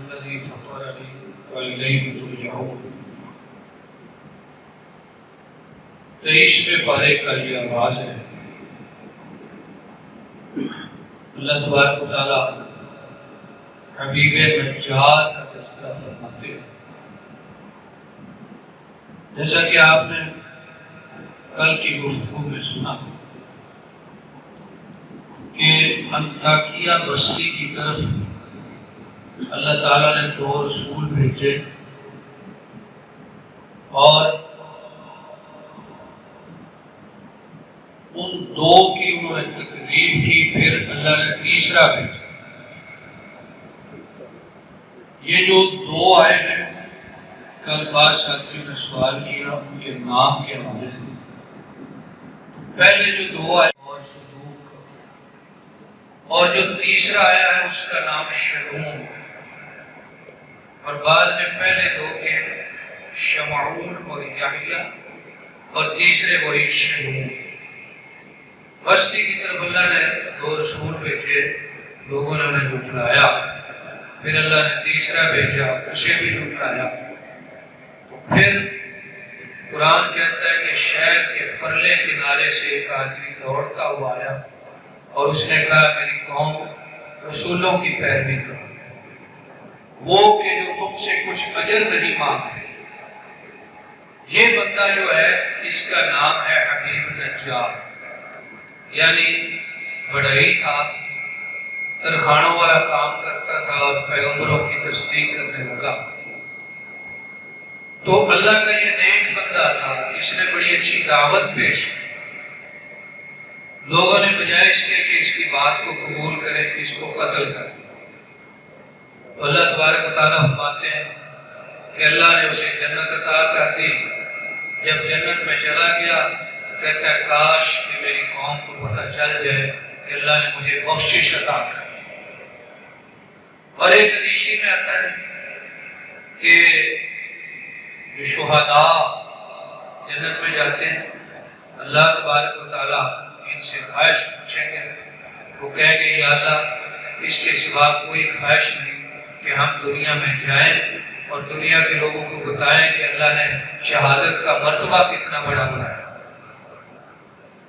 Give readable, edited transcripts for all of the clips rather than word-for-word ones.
الذي فطرني وإليه ترجعون۔ 23ویں پارے کا یہ آغاز ہے۔ اللہ تبارک و تعالیٰ حبیب نجار کا تذکرہ فرماتے ہیں۔ جیسا کہ آپ نے کل کی گفتگو میں سنا کہ انطاکیہ بستی کی طرف اللہ تعالیٰ نے 2 رسول بھیجے اور ان 2 کی انہوں نے تکذیب کی، پھر اللہ نے تیسرا بھیجا۔ یہ جو 2 آئے ہیں، کل بعض ساتھیوں نے سوال کیا ان کے نام کے حوالے سے۔ پہلے جو 2 آئے اور شدوق، اور جو تیسرا آیا ہے اس کا نام شلوم، اور بعد میں پہلے 2 کے شمعون اور یحییٰ، اور تیسرے وہی شلوم۔ بستی کی طرف اللہ نے 2 رسول بھیجے، لوگوں نے انہیں جھٹلایا، پھر اللہ نے تیسرا بھیجا، اسے بھی جھٹلایا۔ تو پھر قرآن کہتا ہے کہ شہر کے پرلے کنارے سے ایک آدمی دوڑتا ہوا آیا اور اس نے کہا میری قوم رسولوں کی پیروی کرو، وہ کہ جو تم سے کچھ اجر نہیں مانگتے۔ یہ بندہ جو ہے اس کا نام ہے حبیب نجار، یعنی بڑھئی تھا، ترخانوں والا کام کرتا تھا اور پیغمبروں کی تصدیق کرنے لگا۔ تو اللہ کا یہ نیک بندہ تھا، اس نے بڑی اچھی دعوت پیش کی۔ لوگوں نے بجائے اس کے کہ اس کی بات کو قبول کریں اس کو قتل کر دیا۔ تو اللہ تبارک و تعالیٰ فرماتے ہیں کہ اللہ نے اسے جنت عطا کر دی۔ جب جنت میں چلا گیا کہتا ہے کاش کہ میری قوم کو پتہ چل جائے کہ اللہ نے مجھے بخشش عطا کر دی۔ اور ایک حدیث میں آتا ہے کہ جو شہداء جنت میں جاتے ہیں اللہ تبارک و تعالیٰ ان سے خواہش پوچھیں گے، وہ کہیں گے یا اللہ اس کے سوا کوئی خواہش نہیں کہ ہم دنیا میں جائیں اور دنیا کے لوگوں کو بتائیں کہ اللہ نے شہادت کا مرتبہ کتنا بڑا بنایا۔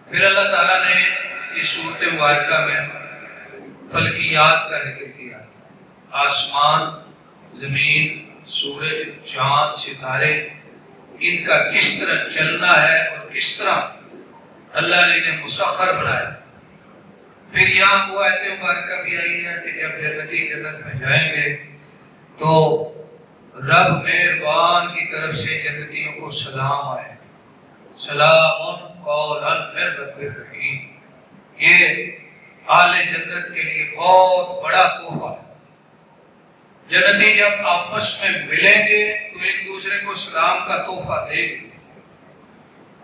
پھر اللہ تعالیٰ نے اس صورت مبارکہ میں فلکیات کا ذکر کیا، آسمان، زمین، سورج، چاند، ستارے، ان کا کس طرح چلنا ہے اور کس طرح اللہ نے انہیں مسخر بنایا۔ پھر یہاں وہ آیت مبارکہ بھی آئی ہے کہ جب جنتی جنت میں جائیں گے تو رب مہربان کی طرف سے جنتیوں کو سلام آئے گا، سلام قولا من رب الرحیم۔ یہ اہل جنت کے لیے بہت بڑا تحفہ ہے۔ جنتی جب آپس میں ملیں گے تو ایک دوسرے کو سلام کا تحفہ دیں گے،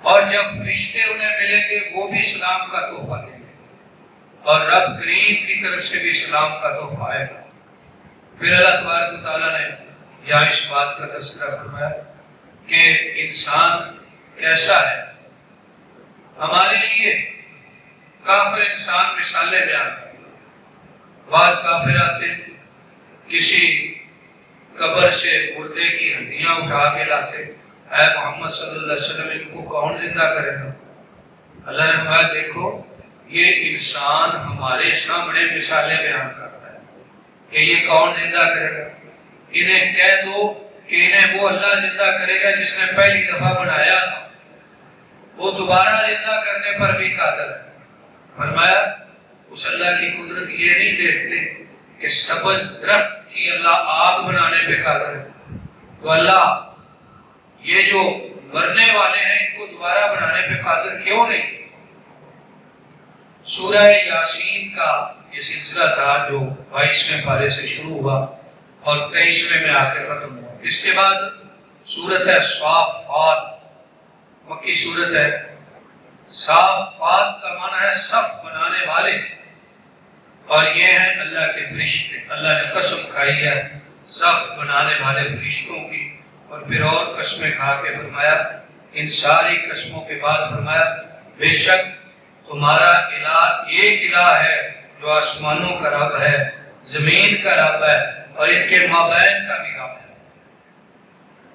اور جب فرشتے انہیں ملیں گے وہ بھی سلام کا تحفہ دیں گے، اور رب کریم کی طرف سے بھی سلام کا تحفہ آئے گا۔ پھر اللہ تبارک و تعالیٰ نے یہاں اس بات کا تذکرہ فرمایا کہ انسان کیسا ہے۔ ہمارے لیے کافر انسان مثالیں بیان کرتے ہیں۔ بعض کافر آتے کسی قبر سے مردے کی ہڈیاں اٹھا کے لاتے، اے محمد صلی اللہ علیہ وسلم ان کو کون زندہ کرے گا؟ اللہ نے فرمایا دیکھو یہ انسان ہمارے سامنے مثالیں بیان کرتا ہے کہ یہ کون زندہ کرے گا۔ انہیں کہہ دو کہ انہیں وہ اللہ زندہ کرے گا جس نے پہلی دفعہ بنایا تھا، وہ دوبارہ زندہ کرنے پر بھی قادر ہے۔ فرمایا اس اللہ کی قدرت یہ نہیں دیکھتے کہ سبز درخت کی اللہ آگ بنانے پہ قادر ہے، تو اللہ یہ جو مرنے والے ہیں ان کو دوبارہ بنانے پہ قادر کیوں نہیں؟ سورہ یاسین کا یہ سلسلہ تھا جو 22ویں پارے سے شروع ہوا اور 23ویں میں آ کے ختم ہوا۔ اس کے بعد سورت ہے صافات، مکی سورت ہے۔ صافات کا معنی ہے صف بنانے والے، اور یہ ہیں اللہ کے فرشتے۔ اللہ نے قسم کھائی ہے صف بنانے والے فرشتوں کی، اور پھر اور قسمیں کھا کے فرمایا، ان ساری قسموں کے بعد فرمایا بے شک تمہارا الہ ایک الہ ہے جو آسمانوں کا رب ہے، زمین کا رب ہے اور ان کے مابین کا بھی رب ہے۔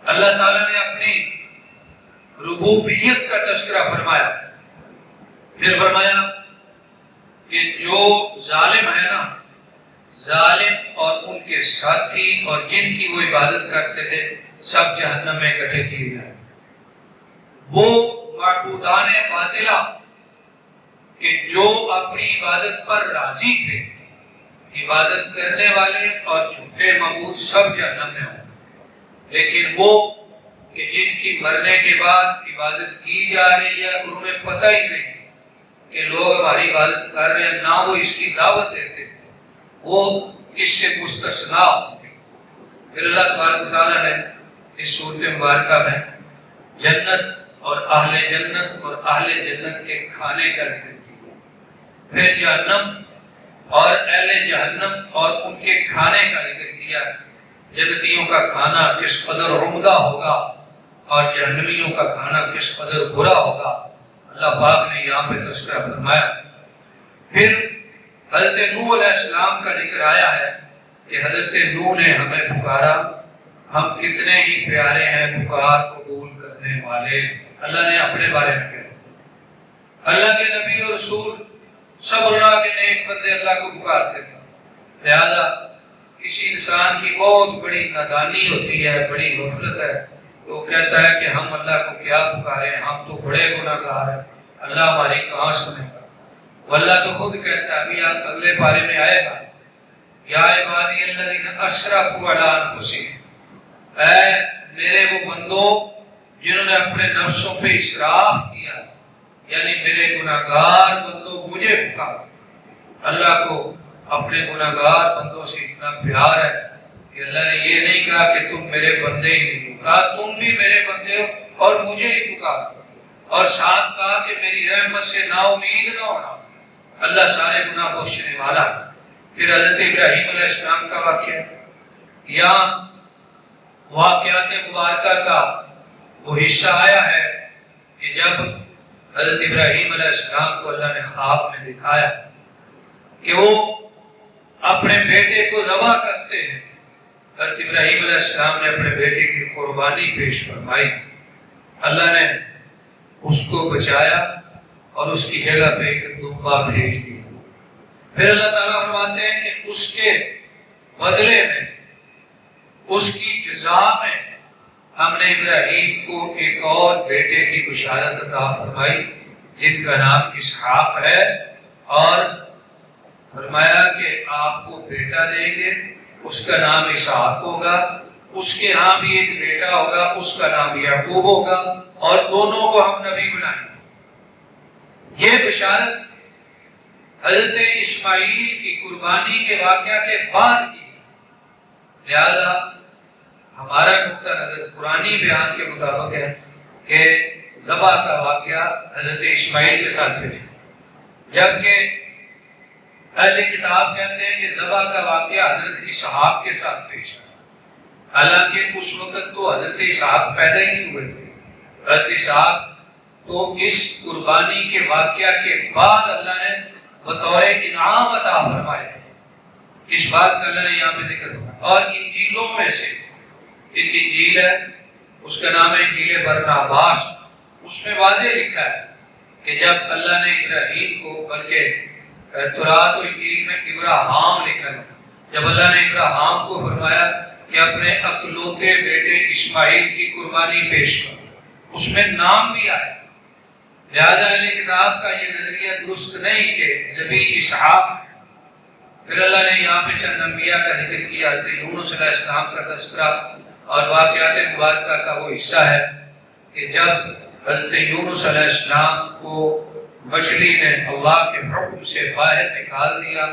اللہ تعالیٰ نے اپنی ربوبیت کا تذکرہ فرمایا، پھر فرمایا کہ جو ظالم ہے نا، ظالم اور ان کے ساتھی اور جن کی وہ عبادت کرتے تھے سب جہنم میں اکٹھے کیے جائیں۔ وہ معبودان باطلہ کہ جو اپنی عبادت پر راضی تھے، عبادت کرنے والے اور جھوٹے معبود سب جہنم میں ہوں، لیکن وہ کہ جن کی مرنے کے بعد عبادت کی جا رہی ہے انہوں نے پتہ ہی نہیں کہ لوگ ہماری عبادت کر رہے ہیں، نہ وہ اس کی دعوت دیتے تھے، وہ اس سے مستثنا ہوں گے۔ پھر اللہ تبارک و تعالیٰ نے اس صورت مبارکہ میں جنت اور اہل جنت کے کھانے کا ذکر کیا، پھر جہنم اور اہل جہنم اور ان کے کھانے کا ذکر کیا، جنتیوں کا کھانا کس قدر عمدہ ہوگا اور جہنمیوں کا کھانا کس قدر برا ہوگا، اللہ پاک نے یہاں پہ تذکرہ فرمایا۔ پھر حضرت نوح علیہ السلام کا ذکر آیا ہے کہ حضرت نوح نے ہمیں پکارا، ہم کتنے ہی پیارے ہیں پکار قبول کرنے والے۔ اللہ نے اپنے بارے میں کہا، اللہ کے نبی اور رسول سب اللہ کے نیک بندے اللہ کو پکارتے تھے، لہذا کسی انسان کی بہت بڑی نادانی ہوتی ہے، بڑی غفلت ہے، تو وہ کہتا ہے کہ ہم اللہ کو کیا پکاریں، ہم تو بڑے گناہگار ہیں، اللہ ہماری کہاں سنے گا۔ وہ اللہ تو خود کہتا ہے، ابھی آپ اگلے پارے میں آئے گا، یا عبادی الذین اسرفوا علی انفسہم، اے میرے وہ بندوں جنہوں نے اپنے نفسوں پہ اسراف کیا، یعنی میرے گناہگار بندوں مجھے پکارو۔ اللہ کو اپنے گناہگار بندوں سے اتنا پیار ہے کہ اللہ نے یہ نہیں کہا کہ تم میرے بندے ہی نہیں ہو، کہا تم بھی میرے بندے ہو اور مجھے ہی پکارو، اور ساتھ کہا کہ میری رحمت سے نا امید نہ ہونا، اللہ سارے گناہ بخشنے والا۔ پھر حضرت ابراہیم علیہ السلام کا واقعہ، یا واقعات مبارکہ کا وہ حصہ آیا ہے کہ جب حضرت ابراہیم علیہ السلام کو اللہ نے خواب میں دکھایا کہ وہ اپنے بیٹے کو ذبح کرتے ہیں، حضرت ابراہیم علیہ السلام نے اپنے بیٹے کی قربانی پیش فرمائی، اللہ نے اس کو بچایا اور اس کی جگہ پہ ایک دمبا بھیج دیا۔ پھر اللہ تعالیٰ فرماتے ہیں کہ اس کے بدلے میں، اس کی جزا میں ہم نے ابراہیم کو ایک اور بیٹے کی بشارت عطا فرمائی جن کا نام اسحاق ہے، اور فرمایا کہ آپ کو بیٹا دیں گے، اس کا نام اسحاق ہوگا، اس کے ہاں بھی ایک بیٹا ہوگا، اس کا نام یعقوب ہوگا، اور دونوں کو ہم نبی بنائیں گے۔ یہ بشارت حضرت اسماعیل کی قربانی کے واقعہ کے بعد کی، لہذا ہمارا نقطہ نظر قرآنی بیان کے مطابق ہے کہ ذبح کا واقعہ حضرت اسماعیل کے ساتھ پیش ہے، جبکہ اہل کتاب کہتے ہیں کہ ذبح کا واقعہ حضرت اسحاق کے ساتھ پیش ہے، حالانکہ اس وقت تو حضرت اسحاق پیدا ہی نہیں ہوئے تھے۔ حضرت اسحاق تو اس قربانی کے واقعہ کے بعد اللہ نے بطور انعام عطا فرمایا ہے، اس بات کا اللہ نے یہاں پہ ذکر ہوا۔ اور انجیلوں میں سے ایک انجیل ہے، اس کا نام ہے انجیل برناباس، اس میں واضح لکھا ہے کہ جب اللہ نے ابراہیم کو، بلکہ تورات و انجیل میں ابراہام لکھا ہے، جب اللہ نے ابراہام کو فرمایا کہ اپنے اکلوتے بیٹے اسماعیل کی قربانی پیش کرو، اس میں نام بھی آیا، لہذا اہل کتاب کا یہ نظریہ درست نہیں کہ ذبیح اسحاق۔ پھر اللہ نے یہاں پہ چند انبیاء کا ذکر کیا، حضرت یونس علیہ السلام کا تذکرہ اور واقعات مبارکہ کا وہ حصہ ہے کہ جب حضرت یونس علیہ السلام کو مچھلی نے اللہ کے حکم سے باہر نکال دیا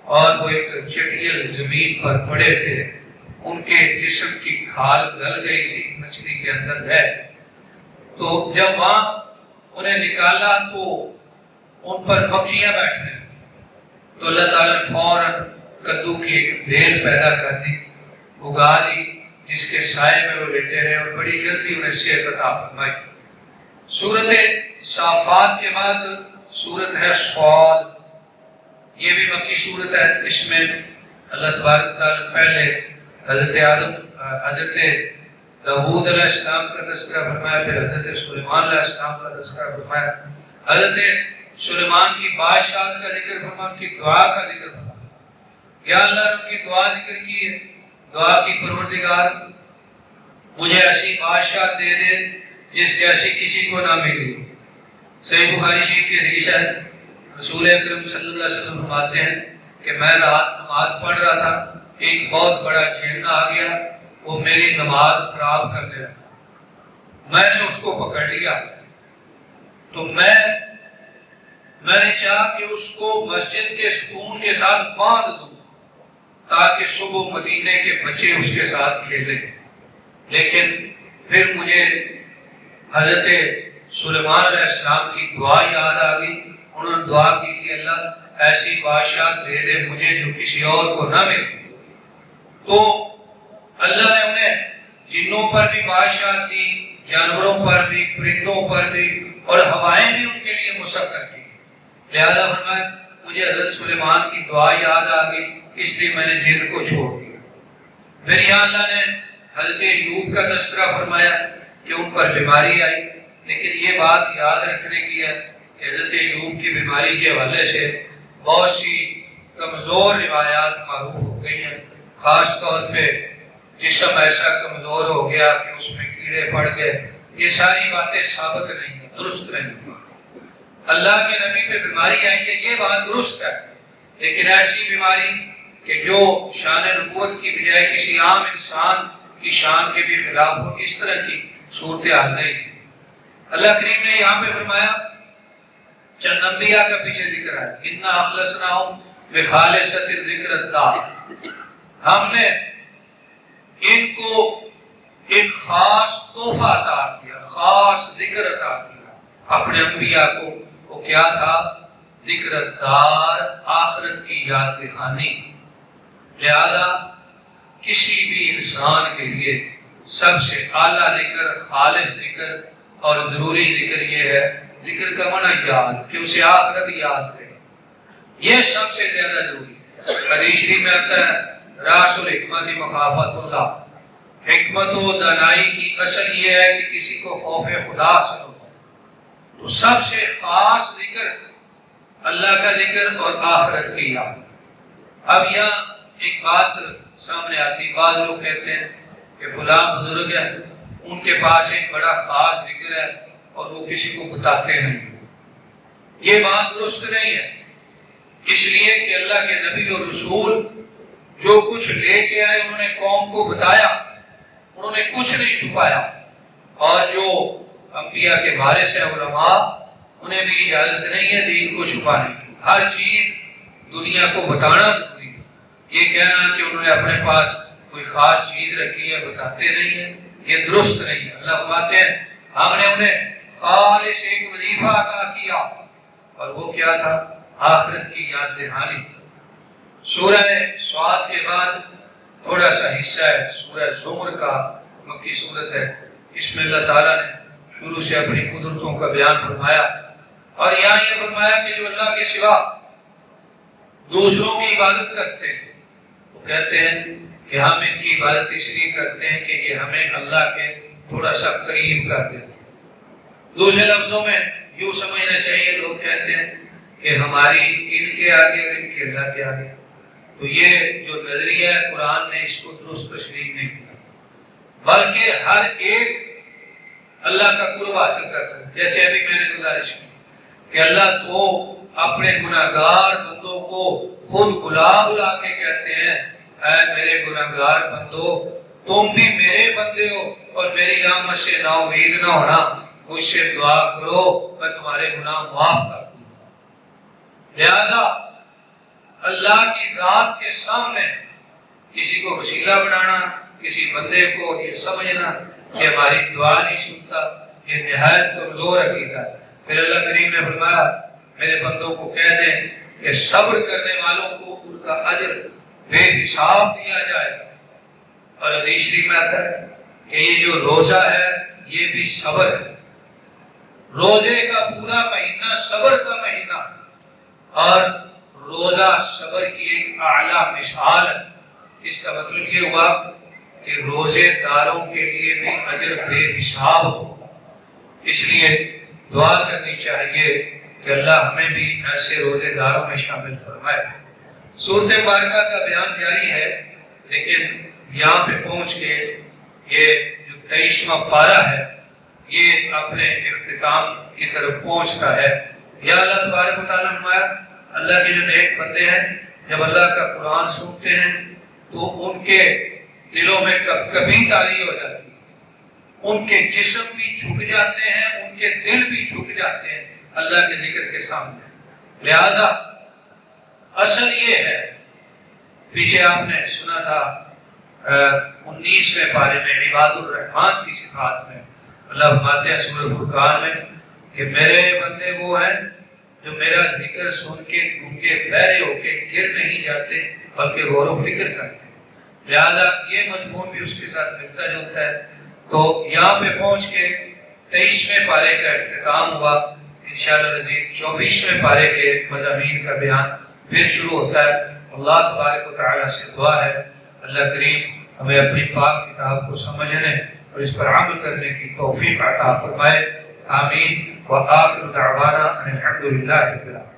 اور وہ ایک چٹیل زمین پر پڑے تھے، ان کے جسم کی کھال گل گئی تھی مچھلی کے اندر رہ، تو جب وہاں انہیں نکالا تو ان پر مکھیاں بیٹھنے، تو اللہ تعالیٰ نے فوراً کدو کی ایک بیل پیدا کر دی، اگا دی، جس کے سائے میں وہ لیٹے رہے اور بڑی جلدی انہیں صحت عطا فرمائی۔ سورت صافات کے بعد سورت ہے صاد، یہ بھی مکی سورت ہے، اس میں اللہ تبارک و تعالیٰ پہلے حضرت آدم حضرت داؤد علیہ السلام کا تذکرہ فرمایا، پھر حضرت سلیمان علیہ السلام کا تذکرہ فرمایا، حضرت سلیمان کی بادشاہت کا ذکر فرمایا، ان کی دعا کا ذکر فرمایا. یا اللہ نے ان کی دعا ذکر کی ہے، دعا کی پروردگار مجھے ایسی بادشاہت دے دے جس جیسی کسی کو نہ ملی. صحیح بخاری شریف کی حدیث ہے، رسول اکرم صلی اللہ علیہ وسلم فرماتے ہیں کہ میں رات نماز پڑھ رہا تھا، ایک بہت بڑا جن آ گیا، وہ میری نماز خراب کرنے لگا. میں نے اس کو پکڑ لیا تو میں نے چاہا کہ اس کو مسجد کے ستون کے ساتھ باندھ دوں تاکہ صبح مدینے کے بچے اس کے ساتھ کھیلیں. لیکن پھر مجھے حضرت سلیمان علیہ السلام کی دعا یاد آ گئی. انہوں نے دعا کی تھی اللہ ایسی بادشاہت دے دے مجھے جو کسی اور کو نہ ملے. تو اللہ نے انہیں جنوں پر بھی بادشاہت دی، جانوروں پر بھی، پرندوں پر بھی، اور ہوائیں بھی ان کے لیے مسخر کی. لہذا فرمایا مجھے حضرت سلیمان کی دعا یاد آ گئی، اس لیے میں نے جن کو چھوڑ دیا. پھر یہاں اللہ نے حضرت ایوب کا تذکرہ فرمایا کہ ان پر بیماری آئی. لیکن یہ بات یاد رکھنے کی ہے کہ حضرت ایوب کی بیماری کے حوالے سے بہت سی کمزور روایات معروف ہو گئی ہیں. خاص طور پہ جسم ایسا کمزور ہو گیا کہ اس میں کیڑے پڑ گئے، یہ ساری باتیں ثابت نہیں ہیں، درست نہیں ہیں. اللہ کے نبی پہ بیماری آئی ہے یہ بات درست ہے، لیکن ایسی بیماری کہ جو شان نبوت کی بجائے کسی عام انسان کی شان کے بھی خلاف ہو، اس طرح کی صورتحال نہیں تھی. اللہ کریم نے یہاں پہ فرمایا، چند انبیاء کا پیچھے ذکر ہے، اِنَّا أَخْلَصْنَاهُمْ بِخَالِصَةِ الذِّكْرِ الدَّارِ، ہم نے ان کو ایک خاص تحفہ عطا کیا، خاص ذکر عطا کیا اپنے انبیاء کو. وہ کیا تھا؟ ذکر الدار، آخرت کی یاد دہانی. لہذا کسی بھی انسان کے لیے سب سے اعلیٰ ذکر، خالص ذکر اور ضروری ذکر یہ ہے، ذکر کا معنی یاد، کہ اسے آخرت یاد رہے، یہ سب سے زیادہ ضروری ہے. حدیث شریف میں آتا ہے راس الحکمت مخافت اللہ، حکمت و دانائی کی اصل یہ ہے کہ کسی کو خوف خدا حاصل ہوتا ہے. تو سب سے خاص ذکر اللہ کا ذکر اور آخرت کی یاد. اب یہاں ایک بات سامنے آتی، بعض لوگ کہتے ہیں کہ فلاں بزرگ ہے، ان کے پاس ایک بڑا خاص ذکر ہے اور وہ کسی کو بتاتے نہیں. یہ بات درست نہیں ہے، اس لیے کہ اللہ کے نبی اور رسول جو کچھ لے کے آئے انہوں نے قوم کو بتایا، انہوں نے کچھ نہیں چھپایا. اور جو انبیاء کے وارث ہیں علماء، انہیں بھی اجازت نہیں ہے دین کو چھپانے کی. ہر چیز دنیا کو بتانا ضروری ہے. یہ کہنا کہ انہوں نے اپنے پاس کوئی خاص چیز رکھی ہے بتاتے نہیں ہیں، یہ درست نہیں ہے. اللہ فرماتے ہیں ہم نے انہیں خالص ایک وظیفہ عطا کیا، اور وہ کیا تھا؟ آخرت کی یاد دہانی. سورہ سعد کے بعد تھوڑا سا حصہ ہے سورہ زمر کا، مکی سورت ہے. اس میں اللہ تعالیٰ نے شروع سے اپنی قدرتوں کا بیان فرمایا، اور یہاں یہ فرمایا کہ جو اللہ کے سوا دوسروں کی عبادت کرتے ہیں وہ کہتے ہیں کہ ہم ان کی عبادت اس لیے کرتے ہیں کہ یہ ہمیں اللہ کے تھوڑا سا قریب کر دیتے ہیں. دوسرے لفظوں میں یوں سمجھنا چاہیے، لوگ کہتے ہیں کہ ہماری ان کے آگے اور ان کے اللہ کے آگے. تو یہ جو نظریہ ہے قرآن نے اس کو درست تسلیم نہیں کیا، بلکہ ہر ایک اللہ کا قرب حاصل کر سکتے. جیسے ابھی میں نے گزارش کی کہ اللہ تو اپنے گناہگار بندوں کو خود بلا بلا کے کہتے ہیں اے میرے گناہگار بندو، تم بھی میرے بندے ہو اور میری رحمت سے نا امید نہ ہونا، مجھ سے دعا کرو میں تمہارے گناہ معاف کر دوں گا. لہذا اللہ کی ذات کے سامنے کسی کو وسیلہ بنانا، کسی بندے کو یہ سمجھنا کہ ہماری دعا نہیں سنتا، یہ نہایت کمزور عقیدہ ہے. پھر اللہ کریم نے فرمایا میرے بندوں کو کہہ دیں کہ صبر کرنے والوں کو ان کا اجر بے حساب دیا جائے گا. اور حدیث شریف میں آتا ہے کہ یہ جو روزہ ہے یہ بھی صبر ہے. روزے کا پورا مہینہ صبر کا مہینہ ہے، اور روزہ صبر کی ایک اعلیٰ مثال ہے. اس کا مطلب یہ ہوا کہ روزے داروں کے لیے بھی اجر بے حساب ہوگا۔ اس لیے دعا کرنی چاہیے کہ اللہ ہمیں بھی ایسے روزے داروں میں شامل فرمائے۔ سورۃ مبارکہ کا بیان جاری ہے، لیکن یہاں پہ پہنچ کے یہ جو 23واں پارہ ہے یہ اپنے اختتام کی طرف پہنچتا ہے۔ یا اللہ تبارک و تعالیٰ ہمارا اللہ کے جو نیک بندے ہیں جب اللہ کا قرآن سنتے ہیں تو ان کے دلوں میں کبھی تاری ہو جاتی ہے، ان کے جسم بھی جھک جاتے ہیں، ان کے دل بھی جھک جاتے ہیں اللہ کے ذکر کے سامنے۔ لہذا اصل یہ ہے، پیچھے آپ نے سنا تھا 19ویں پارے میں عباد الرحمن کی صفات میں اللہ فرماتے ہیں سورۃ فرقان میں کہ میرے بندے وہ ہیں جو میرا ذکر سن کے گونگے بہرے ہو کے گر نہیں جاتے بلکہ غور و فکر کرتے ہیں۔ لہذا یہ مضمون بھی اس کے ساتھ ملتا جلتا ہے۔ تو یہاں پہ پہنچ کے 23ویں پارے کا اختتام ہوا، انشاءاللہ العزیز 24ویں پارے کے مضامین کا بیان پھر شروع ہوتا ہے۔ اللہ تبارک و تعالیٰ سے دعا ہے اللہ کریم ہمیں اپنی پاک کتاب کو سمجھنے اور اس پر عمل کرنے کی توفیق عطا فرمائے۔ آمین۔ وآخر دعوانا ان الحمد للہ رب العالمین۔